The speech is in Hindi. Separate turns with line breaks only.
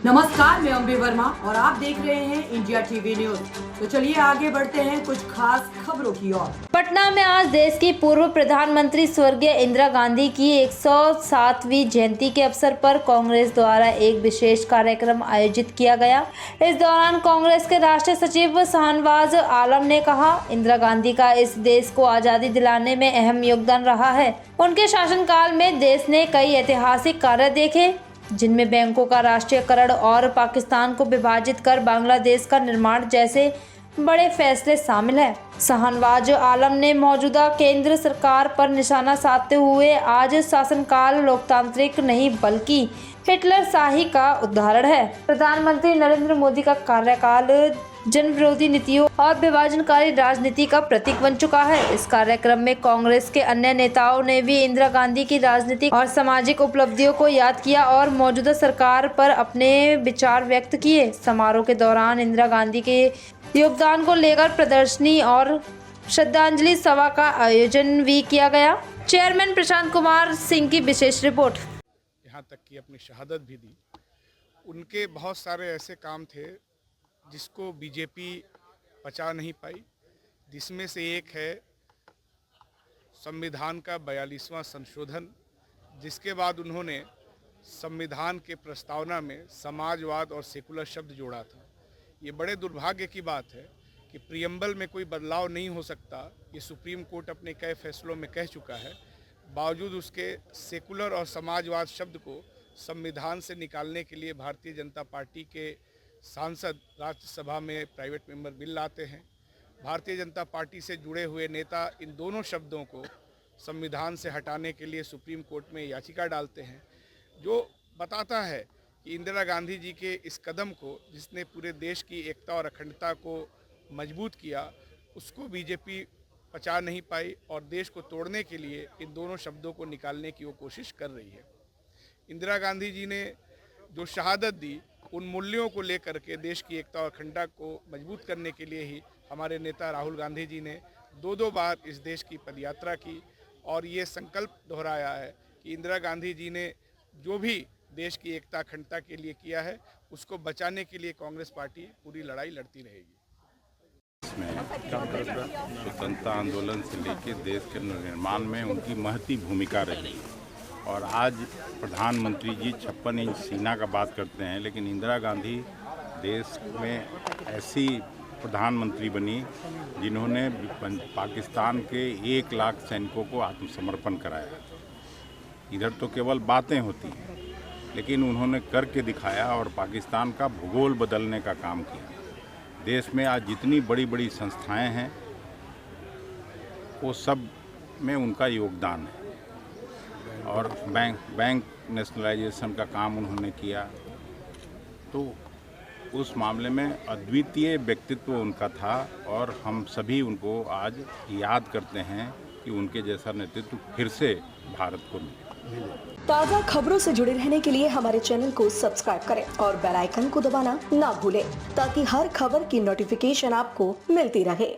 नमस्कार, मैं अम्बे वर्मा और आप देख रहे हैं इंडिया टीवी न्यूज। तो चलिए आगे बढ़ते हैं कुछ खास खबरों की ओर।
पटना में आज देश की पूर्व प्रधानमंत्री स्वर्गीय इंदिरा गांधी की 107वीं जयंती के अवसर पर कांग्रेस द्वारा एक विशेष कार्यक्रम आयोजित किया गया। इस दौरान कांग्रेस के राष्ट्रीय सचिव शाहनवाज आलम ने कहा, इंदिरा गांधी का इस देश को आजादी दिलाने में अहम योगदान रहा है। उनके शासनकाल में देश ने कई ऐतिहासिक कार्य देखे, जिनमें बैंकों का राष्ट्रीयकरण और पाकिस्तान को विभाजित कर बांग्लादेश का निर्माण जैसे बड़े फैसले शामिल हैं। शाहनवाज आलम ने मौजूदा केंद्र सरकार पर निशाना साधते हुए आज शासनकाल लोकतांत्रिक नहीं बल्कि हिटलर शाही का उदाहरण है। प्रधानमंत्री नरेंद्र मोदी का कार्यकाल जन विरोधी नीतियों और विभाजनकारी राजनीति का प्रतीक बन चुका है। इस कार्यक्रम में कांग्रेस के अन्य नेताओं ने भी इंदिरा गांधी की राजनीतिक और सामाजिक उपलब्धियों को याद किया और मौजूदा सरकार पर अपने विचार व्यक्त किए। समारोह के दौरान इंदिरा गांधी के योगदान को लेकर प्रदर्शनी और श्रद्धांजलि सभा का आयोजन भी किया गया। चेयरमैन प्रशांत कुमार सिंह की विशेष रिपोर्ट।
यहाँ तक कि अपनी शहादत भी दी। उनके बहुत सारे ऐसे काम थे जिसको बीजेपी पचा नहीं पाई, जिसमें से एक है संविधान का 42वां संशोधन, जिसके बाद उन्होंने संविधान के प्रस्तावना में समाजवाद और सेकुलर शब्द जोड़ा था। ये बड़े दुर्भाग्य की बात है कि प्रियम्बल में कोई बदलाव नहीं हो सकता, ये सुप्रीम कोर्ट अपने कई फैसलों में कह चुका है। बावजूद उसके सेकुलर और समाजवाद शब्द को संविधान से निकालने के लिए भारतीय जनता पार्टी के सांसद राज्यसभा में प्राइवेट मेंबर बिल लाते हैं। भारतीय जनता पार्टी से जुड़े हुए नेता इन दोनों शब्दों को संविधान से हटाने के लिए सुप्रीम कोर्ट में याचिका डालते हैं, जो बताता है कि इंदिरा गांधी जी के इस कदम को, जिसने पूरे देश की एकता और अखंडता को मजबूत किया, उसको बीजेपी पचा नहीं पाई और देश को तोड़ने के लिए इन दोनों शब्दों को निकालने की वो कोशिश कर रही है। इंदिरा गांधी जी ने जो शहादत दी, उन मूल्यों को लेकर के देश की एकता और अखंडता को मजबूत करने के लिए ही हमारे नेता राहुल गांधी जी ने दो बार इस देश की पदयात्रा की और ये संकल्प दोहराया है कि इंदिरा गांधी जी ने जो भी देश की एकता अखंडता के लिए किया है, उसको बचाने के लिए कांग्रेस पार्टी पूरी लड़ाई लड़ती रहेगी।
स्वतंत्रता आंदोलन से लेकर देश के निर्माण में उनकी महती भूमिका रही और आज प्रधानमंत्री जी 56 इंच सीना का बात करते हैं, लेकिन इंदिरा गांधी देश में ऐसी प्रधानमंत्री बनी जिन्होंने पाकिस्तान के 1 लाख सैनिकों को आत्मसमर्पण कराया। इधर तो केवल बातें होती हैं, लेकिन उन्होंने करके दिखाया और पाकिस्तान का भूगोल बदलने का काम किया। देश में आज जितनी बड़ी बड़ी संस्थाएं हैं, वो सब में उनका योगदान है और बैंक नेशनलाइजेशन का काम उन्होंने किया। तो उस मामले में अद्वितीय व्यक्तित्व उनका था और हम सभी उनको आज याद करते हैं कि उनके जैसा नेतृत्व फिर से भारत को मिले।
ताज़ा खबरों से जुड़े रहने के लिए हमारे चैनल को सब्सक्राइब करें और बेल आइकन को दबाना ना भूलें, ताकि हर खबर की नोटिफिकेशन आपको मिलती रहे।